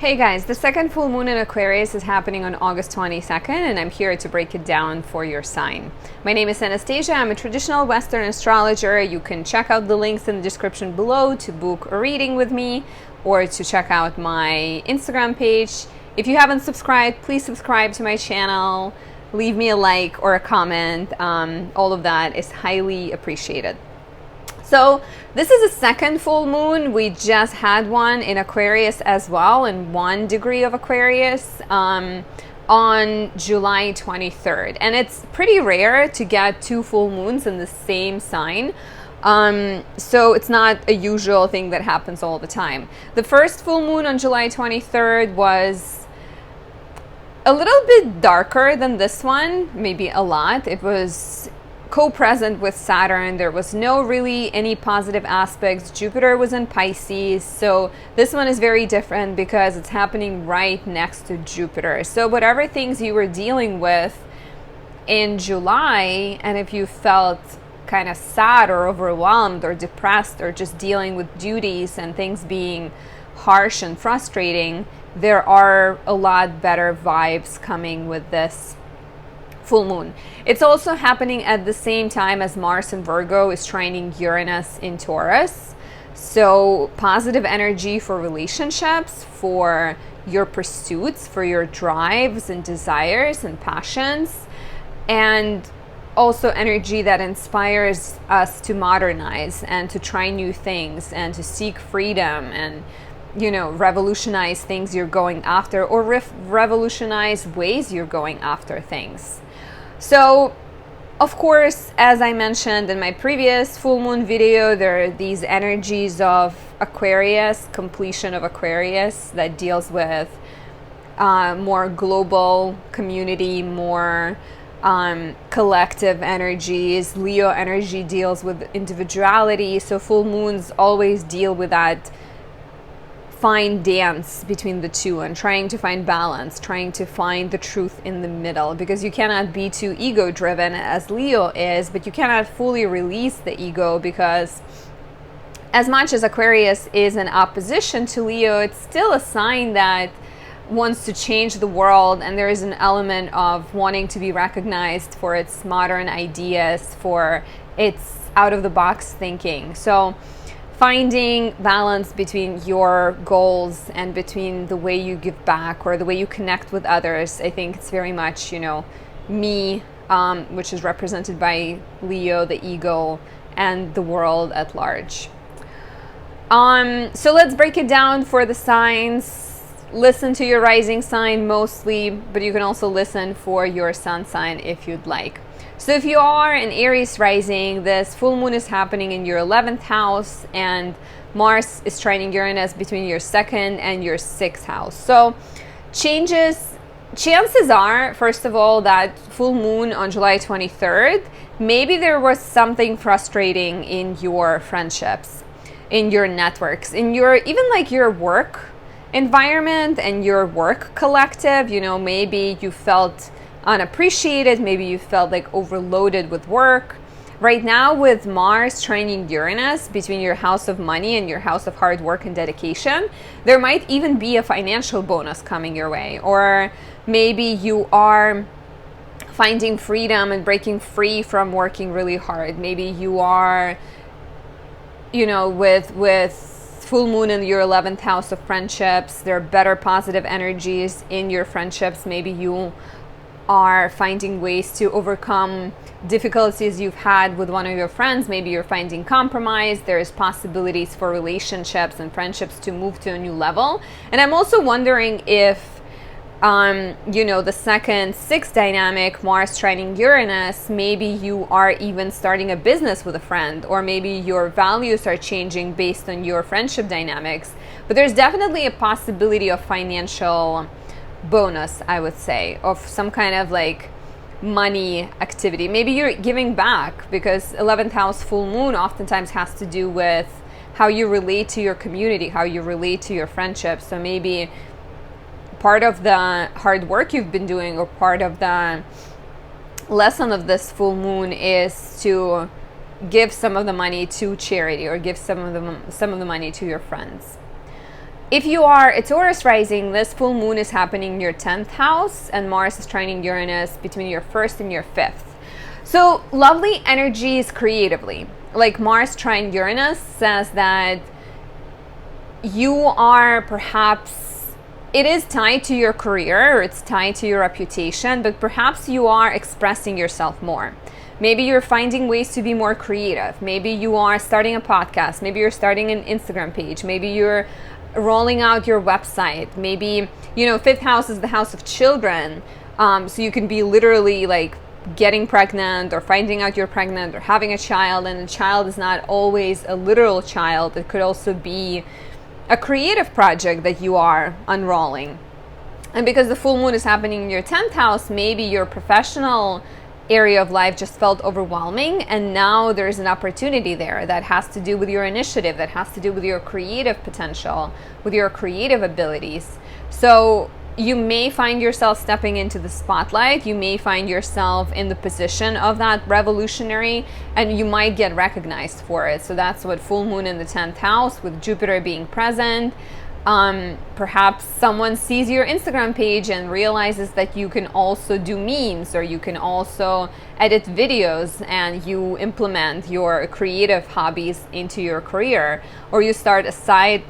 Hey guys, the second full moon in Aquarius is happening on August 22nd, and I'm here to break it down for your sign. My name is Anastasia. I'm a traditional Western astrologer. You can check out the links in the description below to book a reading with me or to check out my Instagram page. If you haven't subscribed, please subscribe to my channel. Leave me a like or a comment. All of that is highly appreciated. So this is a second full moon. We just had one in Aquarius as well, in 1 degree of Aquarius, on July 23rd. And it's pretty rare to get 2 full moons in the same sign. So it's not a usual thing that happens all the time. The first full moon on July 23rd was a little bit darker than this one, maybe a lot. It was co-present with Saturn. There was no really any positive aspects. Jupiter was in Pisces, so this one is very different because it's happening right next to Jupiter. So whatever things you were dealing with in July, and if you felt kind of sad or overwhelmed or depressed or just dealing with duties and things being harsh and frustrating, there are a lot better vibes coming with this full moon. It's also happening at the same time as Mars in Virgo is trining Uranus in Taurus. So positive energy for relationships, for your pursuits, for your drives and desires and passions, and also energy that inspires us to modernize and to try new things and to seek freedom and, you know, revolutionize things you're going after, or revolutionize ways you're going after things. So, of course, as I mentioned in my previous full moon video, there are these energies of Aquarius, completion of Aquarius, that deals with more global community, more collective energies. Leo energy deals with individuality, so full moons always deal with that fine dance between the two and trying to find balance, trying to find the truth in the middle, because you cannot be too ego driven as Leo is, but you cannot fully release the ego, because as much as Aquarius is in opposition to Leo, it's still a sign that wants to change the world, and there is an element of wanting to be recognized for its modern ideas, for its out of the box thinking. So finding balance between your goals and between the way you give back or the way you connect with others. I think it's very much, you know, me, which is represented by Leo, the ego, and the world at large. So let's break it down for the signs. Listen to your rising sign mostly, but you can also listen for your sun sign if you'd like. So if you are an Aries rising, this full moon is happening in your 11th house, and Mars is trining Uranus between your 2nd and your 6th house. So chances are, first of all, that full moon on July 23rd, maybe there was something frustrating in your friendships, in your networks, in your, even like your work environment and your work collective. You know, maybe you felt unappreciated, maybe you felt like overloaded with work. Right now, with Mars trining Uranus between your house of money and your house of hard work and dedication, there might even be a financial bonus coming your way. Or maybe you are finding freedom and breaking free from working really hard. Maybe you are, you know, with full moon in your 11th house of friendships, there are better positive energies in your friendships. Maybe you are finding ways to overcome difficulties you've had with one of your friends. Maybe you're finding compromise. There's possibilities for relationships and friendships to move to a new level. And I'm also wondering if, you know, the 2nd-6 dynamic, Mars trining Uranus, maybe you are even starting a business with a friend, or maybe your values are changing based on your friendship dynamics. But there's definitely a possibility of financial bonus, I would say, of some kind of like money activity. Maybe you're giving back, because 11th house full moon oftentimes has to do with how you relate to your community, how you relate to your friendships. So maybe part of the hard work you've been doing, or part of the lesson of this full moon, is to give some of the money to charity, or give some of the money to your friends. If you are a Taurus rising, this full moon is happening in your 10th house, and Mars is trining Uranus between your 1st and your 5th. So lovely energies creatively. Like Mars trine Uranus says that you are perhaps, it is tied to your career or it's tied to your reputation, but perhaps you are expressing yourself more. Maybe you're finding ways to be more creative. Maybe you are starting a podcast. Maybe you're starting an Instagram page. Maybe you're rolling out your website. Maybe, you know, 5th house is the house of children. So you can be literally like getting pregnant or finding out you're pregnant or having a child, and the child is not always a literal child. It could also be a creative project that you are unrolling. And because the full moon is happening in your 10th house, maybe your professional area of life just felt overwhelming, and now there's an opportunity there that has to do with your initiative, that has to do with your creative potential, with your creative abilities. So you may find yourself stepping into the spotlight. You may find yourself in the position of that revolutionary, and you might get recognized for it. So that's what full moon in the 10th house with Jupiter being present. Perhaps someone sees your Instagram page and realizes that you can also do memes, or you can also edit videos, and you implement your creative hobbies into your career, or you start a side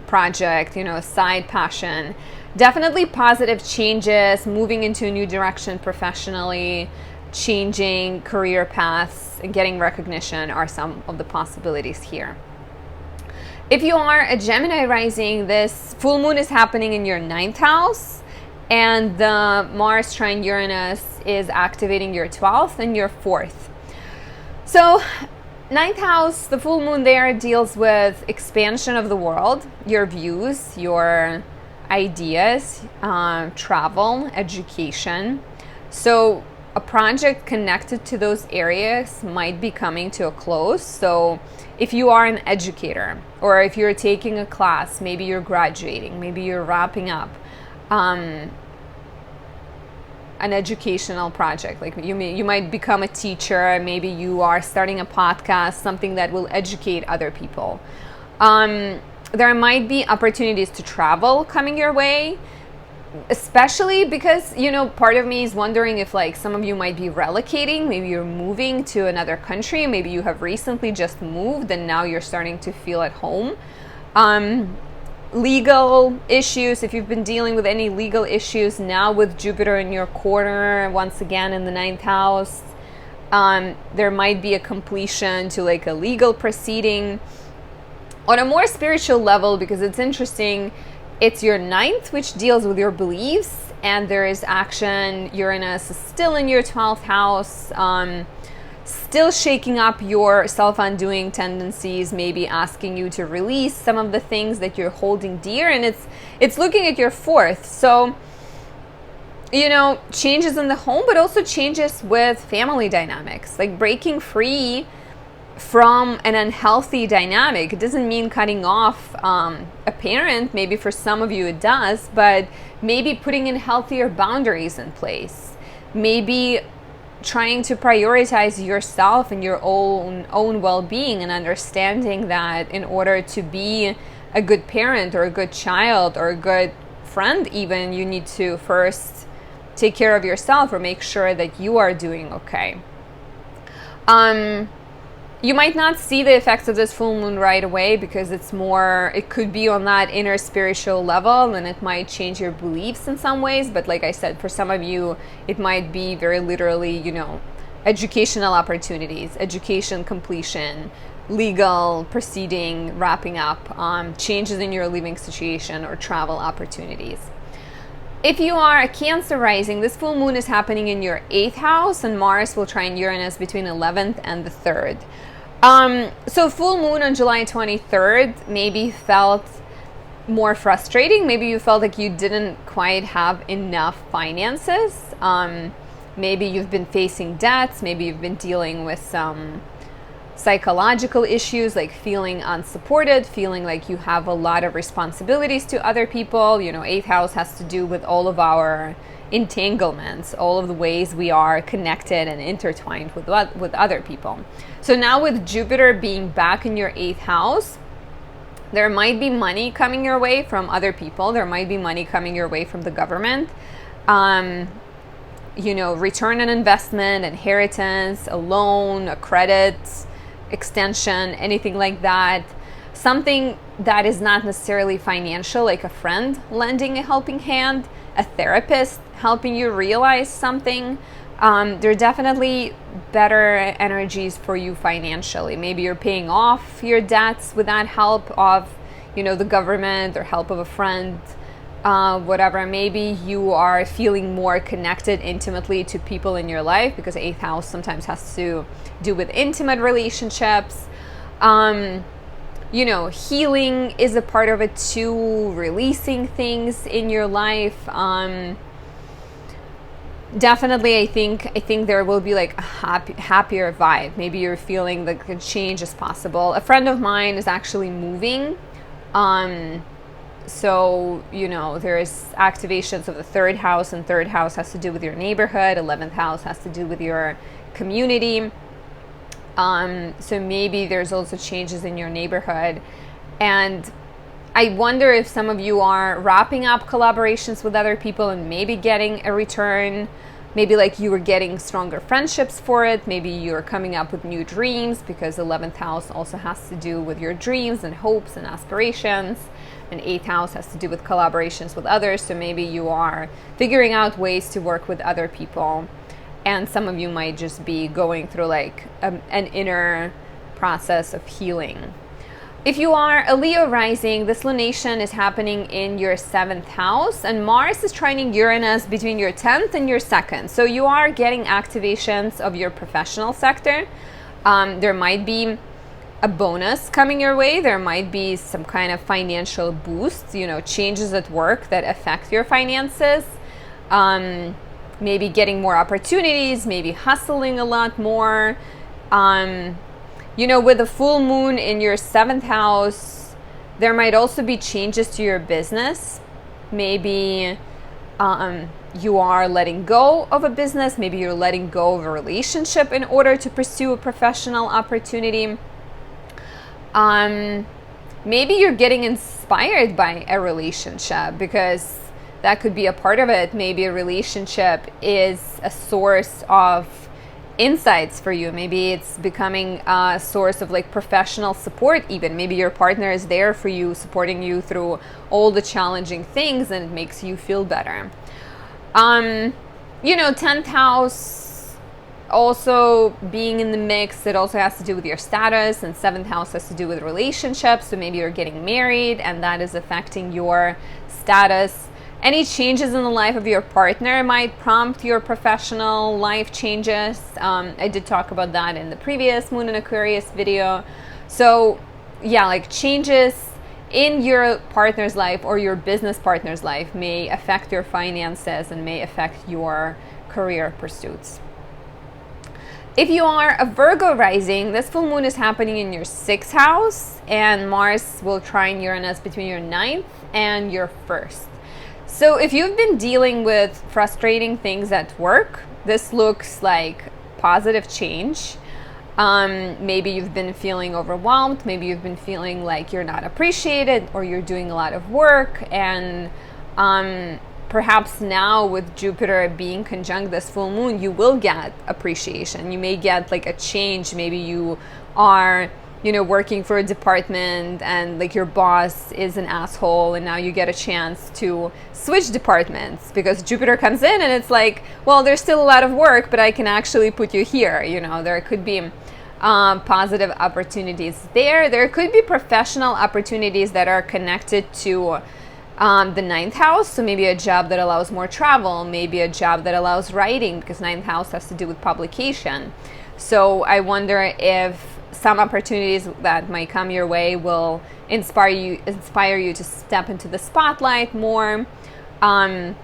project, you know, a side passion. Definitely positive changes, moving into a new direction professionally, changing career paths, and getting recognition are some of the possibilities here. If you are a Gemini rising, this full moon is happening in your 9th house, and the Mars trine Uranus is activating your 12th and your 4th. So 9th house, the full moon there deals with expansion of the world, your views, your ideas, travel, education. So a project connected to those areas might be coming to a close. So if you are an educator, or if you're taking a class, maybe you're graduating, maybe you're wrapping up an educational project, like you might become a teacher, maybe you are starting a podcast, something that will educate other people. There might be opportunities to travel coming your way, especially because, you know, part of me is wondering if like some of you might be relocating, maybe you're moving to another country, maybe you have recently just moved and now you're starting to feel at home. Legal issues, if you've been dealing with any legal issues, now with Jupiter in your corner, once again in the 9th house, there might be a completion to like a legal proceeding. On a more spiritual level, because it's interesting, it's your 9th, which deals with your beliefs, and there is action. Uranus is still in your 12th house, still shaking up your self-undoing tendencies, maybe asking you to release some of the things that you're holding dear, and it's looking at your 4th. So, you know, changes in the home, but also changes with family dynamics, like breaking free from an unhealthy dynamic. It doesn't mean cutting off a parent. Maybe for some of you it does, but maybe putting in healthier boundaries in place. Maybe trying to prioritize yourself and your own well-being, and understanding that in order to be a good parent or a good child or a good friend even, you need to first take care of yourself or make sure that you are doing okay. You might not see the effects of this full moon right away, because it could be on that inner spiritual level, and it might change your beliefs in some ways. But like I said, for some of you, it might be very literally, you know, educational opportunities, education completion, legal proceeding, wrapping up, changes in your living situation, or travel opportunities. If you are a Cancer rising, this full moon is happening in your 8th house, and Mars will trine Uranus between 11th and the 3rd. So full moon on July 23rd maybe felt more frustrating. Maybe you felt like you didn't quite have enough finances. Maybe you've been facing debts. Maybe you've been dealing with some psychological issues, like feeling unsupported, feeling like you have a lot of responsibilities to other people. You know, 8th house has to do with all of our entanglements, all of the ways we are connected and intertwined with other people. So now with Jupiter being back in your 8th house, There might be money coming your way from other people. There might be money coming your way from the government. You know, return on investment, inheritance, a loan, a credit extension, anything like that. Something that is not necessarily financial, like a friend lending a helping hand, a therapist helping you realize something. There are definitely better energies for you financially. Maybe you're paying off your debts without help of, you know, the government or help of a friend, whatever. Maybe you are feeling more connected intimately to people in your life, because 8th house sometimes has to do with intimate relationships. You know, healing is a part of it too, releasing things in your life. Definitely, I think there will be like a happier vibe. Maybe you're feeling like a change is possible. A friend of mine is actually moving. So, you know, there's activations of the 3rd house, and 3rd house has to do with your neighborhood. 11th house has to do with your community. So maybe there's also changes in your neighborhood. And I wonder if some of you are wrapping up collaborations with other people and maybe getting a return. Maybe like you were getting stronger friendships for it. Maybe you're coming up with new dreams, because 11th house also has to do with your dreams and hopes and aspirations. And 8th house has to do with collaborations with others. So maybe you are figuring out ways to work with other people. And some of you might just be going through like an inner process of healing. If you are a Leo rising, this lunation is happening in your 7th house, and Mars is trining Uranus between your 10th and your 2nd. So you are getting activations of your professional sector. There might be a bonus coming your way. There might be some kind of financial boost, you know, changes at work that affect your finances. Maybe getting more opportunities, maybe hustling a lot more. You know, with a full moon in your 7th house, there might also be changes to your business. Maybe you are letting go of a business. Maybe you're letting go of a relationship in order to pursue a professional opportunity. Maybe you're getting inspired by a relationship, because that could be a part of it. Maybe a relationship is a source of insights for you. Maybe it's becoming a source of like professional support even. Maybe your partner is there for you, supporting you through all the challenging things, and it makes you feel better. You know, 10th house also being in the mix, it also has to do with your status, and 7th house has to do with relationships. So maybe you're getting married and that is affecting your status. Any changes in the life of your partner might prompt your professional life changes. I did talk about that in the previous Moon in Aquarius video. So yeah, like changes in your partner's life or your business partner's life may affect your finances and may affect your career pursuits. If you are a Virgo rising, this full moon is happening in your 6th house, and Mars will trine Uranus between your 9th and your 1st. So if you've been dealing with frustrating things at work, this looks like positive change. Maybe you've been feeling overwhelmed. Maybe you've been feeling like you're not appreciated, or you're doing a lot of work. And perhaps now with Jupiter being conjunct this full moon, you will get appreciation. You may get like a change. Maybe you are, you know, working for a department and like your boss is an asshole, and now you get a chance to switch departments because Jupiter comes in and it's like, well, there's still a lot of work, but I can actually put you here. You know, there could be positive opportunities there. There could be professional opportunities that are connected to the 9th house. So maybe a job that allows more travel, maybe a job that allows writing, because 9th house has to do with publication. So I wonder if some opportunities that might come your way will inspire you to step into the spotlight more, to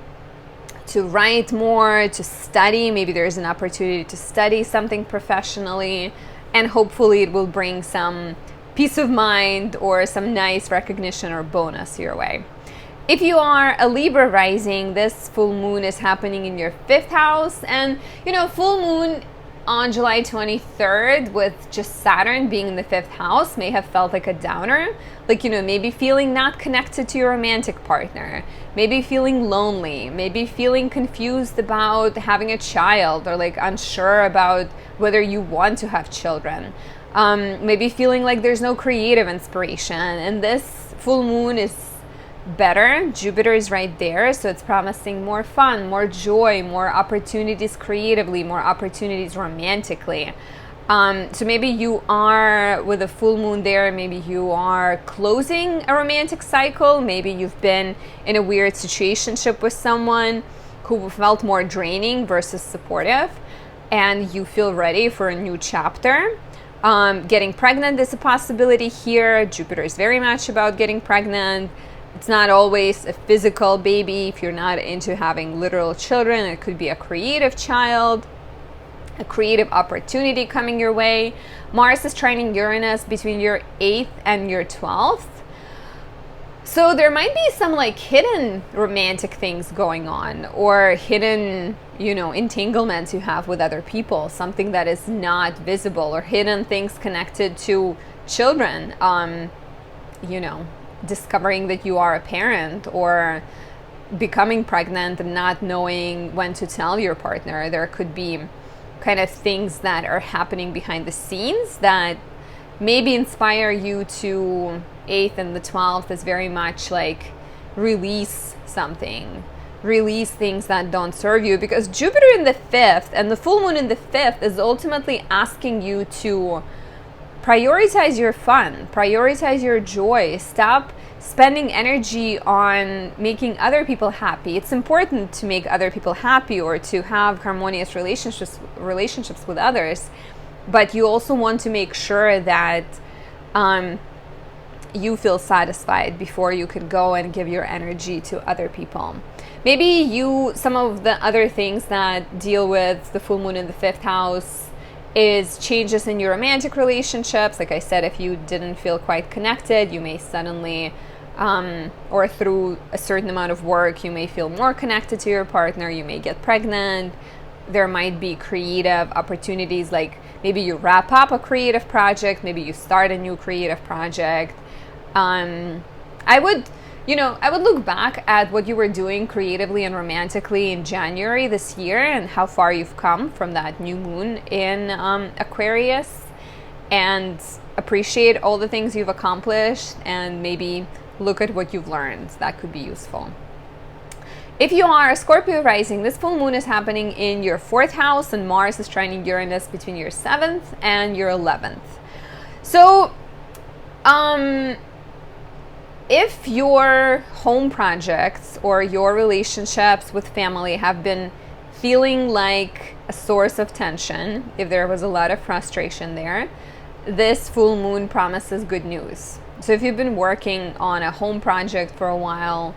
write more, to study. Maybe there's an opportunity to study something professionally, and hopefully it will bring some peace of mind or some nice recognition or bonus your way. If you are a Libra rising, this full moon is happening in your 5th house, and you know, full moon on July 23rd, with just Saturn being in the 5th house, may have felt like a downer. Like, you know, maybe feeling not connected to your romantic partner, maybe feeling lonely, maybe feeling confused about having a child, or like unsure about whether you want to have children. Maybe feeling like there's no creative inspiration. And this full moon is better. Jupiter is right there, so it's promising more fun, more joy, more opportunities creatively, more opportunities romantically. So maybe you are, with a full moon there, maybe you are closing a romantic cycle. Maybe you've been in a weird situationship with someone who felt more draining versus supportive, and you feel ready for a new chapter. Getting pregnant is a possibility here. Jupiter is very much about getting pregnant. It's not always a physical baby. If you're not into having literal children, it could be a creative child, a creative opportunity coming your way. Mars is trining Uranus between your 8th and your 12th. So there might be some like hidden romantic things going on, or hidden, you know, entanglements you have with other people, something that is not visible, or hidden things connected to children, you know, discovering that you are a parent, or becoming pregnant and not knowing when to tell your partner. There could be kind of things that are happening behind the scenes that maybe inspire you to 8th and the 12th is very much like release something, release things that don't serve you, because Jupiter in the 5th and the full moon in the 5th is ultimately asking you to prioritize your fun, prioritize your joy, stop spending energy on making other people happy. It's important to make other people happy, or to have harmonious relationships with others, but you also want to make sure that you feel satisfied before you can go and give your energy to other people. Maybe some of the other things that deal with the full moon in the 5th house is changes in your romantic relationships. Like I said, if you didn't feel quite connected, you may suddenly, or through a certain amount of work, you may feel more connected to your partner. You may get pregnant. There might be creative opportunities, like maybe you wrap up a creative project, maybe you start a new creative project. I would look back at what you were doing creatively and romantically in January this year, and how far you've come from that new moon in Aquarius, and appreciate all the things you've accomplished, and maybe look at what you've learned. That could be useful. If you are a Scorpio rising, this full moon is happening in your 4th house, and Mars is trining Uranus between your 7th and your 11th. So, if your home projects or your relationships with family have been feeling like a source of tension, if there was a lot of frustration there, this full moon promises good news. So if you've been working on a home project for a while,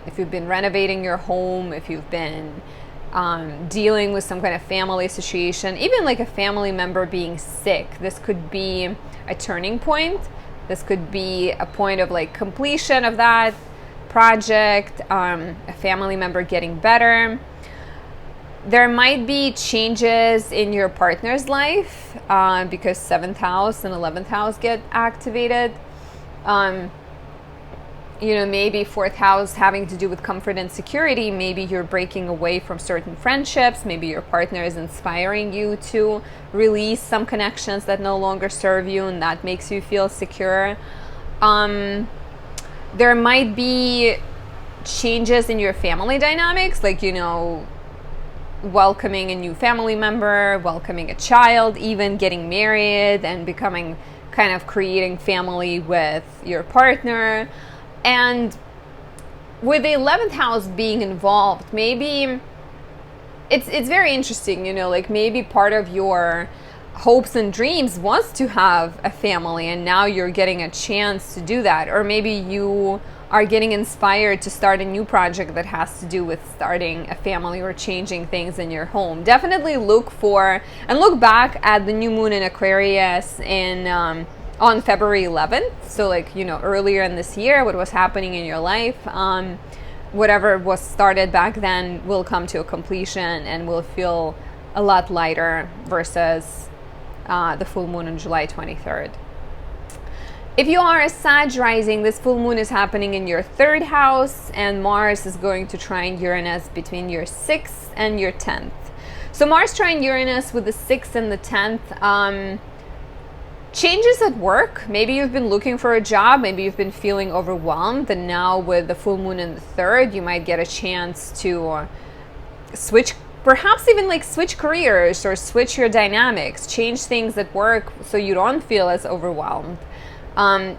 if you've been renovating your home, if you've been dealing with some kind of family situation, even like a family member being sick, this could be a turning point. This could be a point of like completion of that project, a family member getting better. There might be changes in your partner's life because 7th house and 11th house get activated. Maybe 4th house having to do with comfort and security. Maybe you're breaking away from certain friendships. Maybe your partner is inspiring you to release some connections that no longer serve you, and that makes you feel secure. There might be changes in your family dynamics, like, welcoming a new family member, welcoming a child, even getting married and becoming kind of creating family with your partner. And with the 11th house being involved, maybe it's very interesting, like maybe part of your hopes and dreams was to have a family, and now you're getting a chance to do that. Or maybe you are getting inspired to start a new project that has to do with starting a family or changing things in your home. Definitely look back at the new moon in Aquarius on February 11th. So earlier in this year, what was happening in your life, whatever was started back then will come to a completion and will feel a lot lighter versus the full moon on July 23rd. If you are a Sag rising, this full moon is happening in your 3rd house, and Mars is going to trine Uranus between your 6th and your 10th. So Mars trine Uranus with the 6th and the 10th. Changes at work. Maybe you've been looking for a job, maybe you've been feeling overwhelmed, and now with the full moon in the 3rd, you might get a chance to switch, perhaps even like switch careers or switch your dynamics, change things at work so you don't feel as overwhelmed.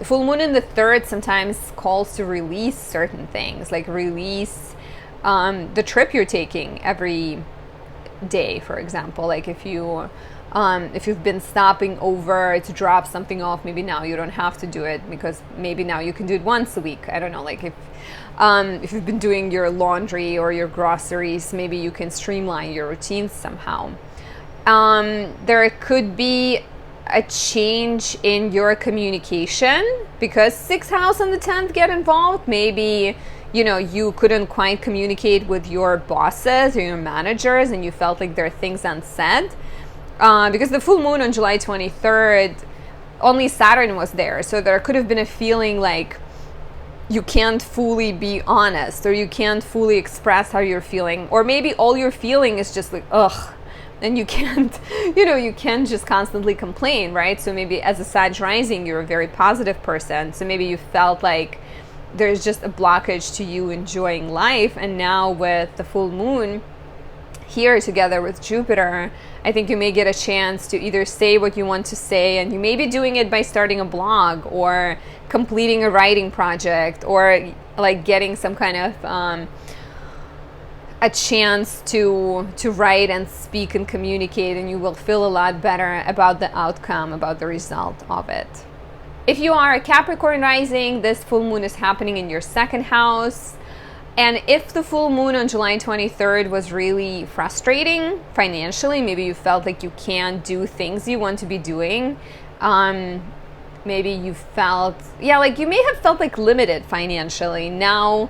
Full moon in the 3rd sometimes calls to release certain things, like release the trip you're taking every day, for example. Like if you've been stopping over to drop something off, maybe now you don't have to do it, because maybe now you can do it once a week. I don't know, like if you've been doing your laundry or your groceries, maybe you can streamline your routines somehow. There could be a change in your communication, because 6th house and the 10th get involved. Maybe, you know, you couldn't quite communicate with your bosses or your managers, and you felt like there are things unsaid. Because the full moon on July 23rd, only Saturn was there. So there could have been a feeling like you can't fully be honest, or you can't fully express how you're feeling. Or maybe all you're feeling is just like, ugh. And you can't, you can't just constantly complain, right? So maybe as a Sag rising, you're a very positive person. So maybe you felt like there's just a blockage to you enjoying life. And now with the full moon here together with Jupiter, I think you may get a chance to either say what you want to say, and you may be doing it by starting a blog or completing a writing project, or like getting some kind of a chance to write and speak and communicate, and you will feel a lot better about the outcome, about the result of it. If you are a Capricorn rising, this full moon is happening in your 2nd house. And if the full moon on July 23rd was really frustrating financially, maybe you felt like you can't do things you want to be doing. Maybe you felt, like you may have felt like limited financially. Now,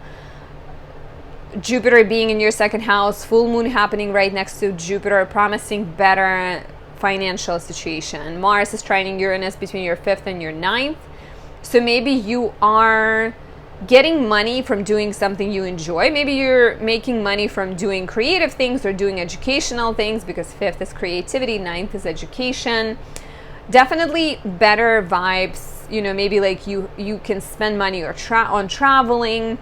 Jupiter being in your 2nd house, full moon happening right next to Jupiter, promising better financial situation. Mars is trining Uranus between your 5th and your 9th. So maybe you are getting money from doing something you enjoy. Maybe you're making money from doing creative things or doing educational things, because 5th is creativity, 9th is education. Definitely better vibes. Maybe like you can spend money on traveling,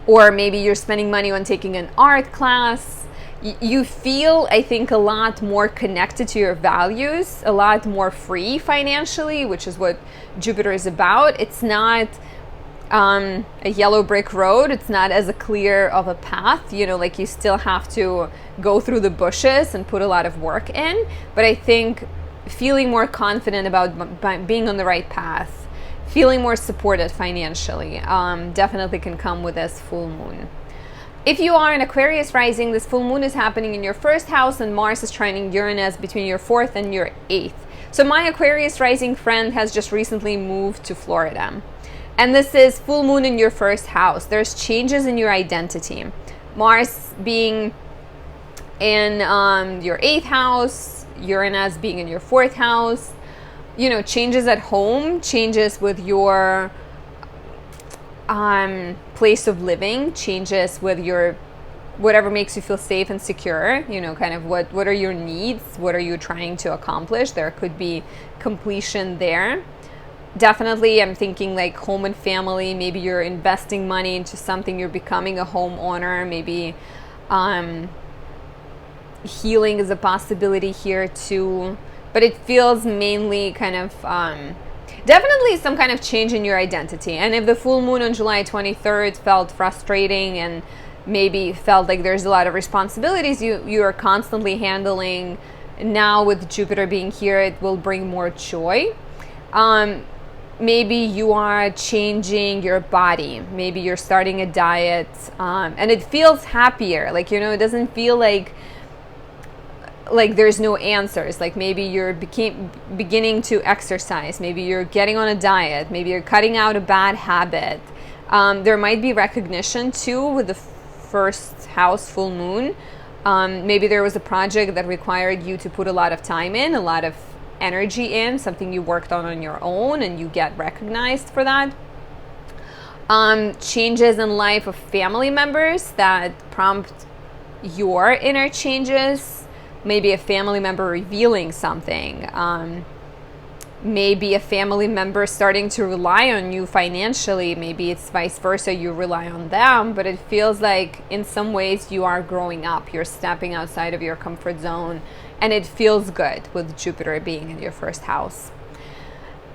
or maybe you're spending money on taking an art class. You feel, I think, a lot more connected to your values, a lot more free financially, which is what Jupiter is about. It's not a yellow brick road. It's not as clear of a path, like you still have to go through the bushes and put a lot of work in. But I think feeling more confident about being on the right path, feeling more supported financially, definitely can come with this full moon. If you are an Aquarius rising, this full moon is happening in your 1st house, and Mars is trining Uranus between your 4th and your 8th. So my Aquarius rising friend has just recently moved to Florida. And this is full moon in your 1st house. There's changes in your identity. Mars being in your 8th house, Uranus being in your 4th house. Changes at home, changes with your place of living, changes with your whatever makes you feel safe and secure. Kind of what are your needs? What are you trying to accomplish? There could be completion there. Definitely, I'm thinking like home and family. Maybe you're investing money into something, you're becoming a homeowner. Maybe healing is a possibility here too. But it feels mainly kind of definitely some kind of change in your identity. And if the full moon on July 23rd felt frustrating and maybe felt like there's a lot of responsibilities you are constantly handling, now with Jupiter being here, it will bring more joy. Maybe you are changing your body. Maybe you're starting a diet, and it feels happier. Like, it doesn't feel like there's no answers. Like maybe you're beginning to exercise. Maybe you're getting on a diet. Maybe you're cutting out a bad habit. There might be recognition too with the 1st house full moon Maybe there was a project that required you to put a lot of time in, a lot of energy in, something you worked on your own, and you get recognized for that. Changes in life of family members that prompt your inner changes. Maybe a family member revealing something. Maybe a family member starting to rely on you financially. Maybe it's vice versa, you rely on them, but it feels like in some ways you are growing up, you're stepping outside of your comfort zone, and it feels good with Jupiter being in your first house.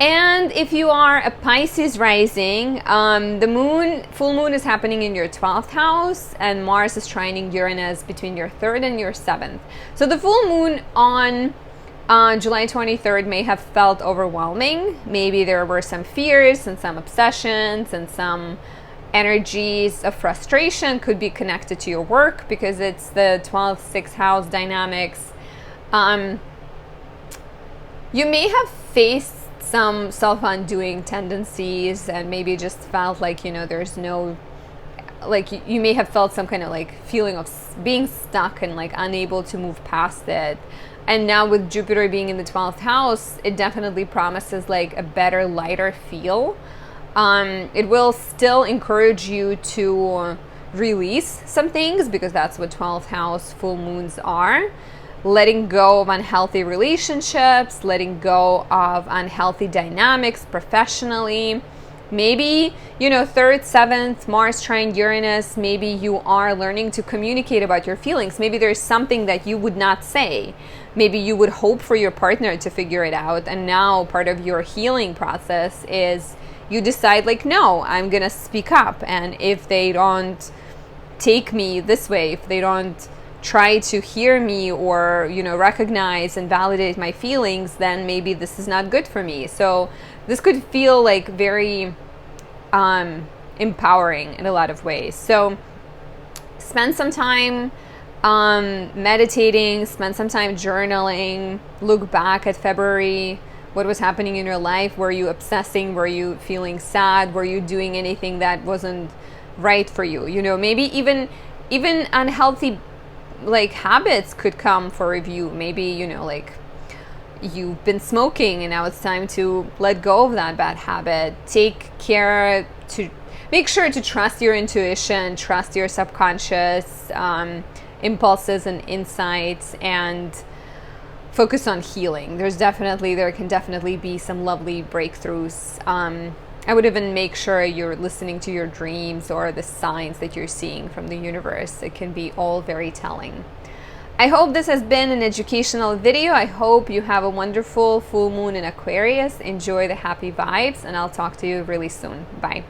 And if you are a Pisces rising, the full moon is happening in your 12th house, and Mars is trining Uranus between your 3rd and your 7th. So the full moon on July 23rd may have felt overwhelming. Maybe there were some fears and some obsessions and some energies of frustration. Could be connected to your work because it's the 12th, 6th house dynamics. You may have faced some self-undoing tendencies and maybe just felt like, there's no, like you may have felt some kind of like feeling of being stuck and like unable to move past it. And now with Jupiter being in the 12th house, it definitely promises like a better, lighter feel. It will still encourage you to release some things because that's what 12th house full moons are. Letting go of unhealthy relationships, letting go of unhealthy dynamics professionally. Maybe, 3rd, 7th, Mars trine Uranus, maybe you are learning to communicate about your feelings. Maybe there's something that you would not say. Maybe you would hope for your partner to figure it out. And now part of your healing process is you decide like, no, I'm going to speak up. And if they don't take me this way, if they don't try to hear me or, recognize and validate my feelings, then maybe this is not good for me. So this could feel like very empowering in a lot of ways. So spend some time meditating, spend some time journaling, look back at February, what was happening in your life. Were you obsessing? Were you feeling sad? Were you doing anything that wasn't right for you? Maybe even unhealthy like habits could come for review. Maybe, like you've been smoking and now it's time to let go of that bad habit. Take care to make sure to trust your intuition, trust your subconscious impulses and insights, and focus on healing. There can definitely be some lovely breakthroughs. I would even make sure you're listening to your dreams or the signs that you're seeing from the universe. It can be all very telling. I hope this has been an educational video. I hope you have a wonderful full moon in Aquarius. Enjoy the happy vibes, and I'll talk to you really soon. Bye.